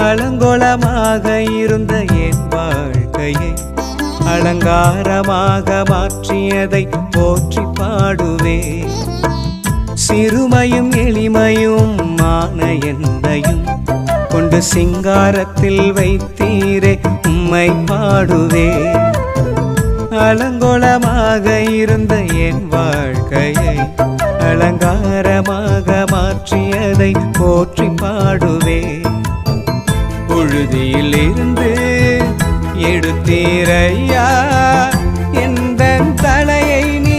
அலங்கோலமாக இருந்த என் வாழ்க்கையை அலங்காரமாக மாற்றியதை போற்றி பாடுவே. சிறுமையும் எளிமையும் மான என்னையும் கொண்டு சிங்காரத்தில் வைத்தீரே உம்மை பாடுவே. அலங்கோலமாக இருந்த என் வாழ்க்கையை அலங்காரமாக மாற்றியதை போற்றி பாடுவே. புழுதியில் இருந்து எடுத்தீரையா, எந்தன் தலையை நீ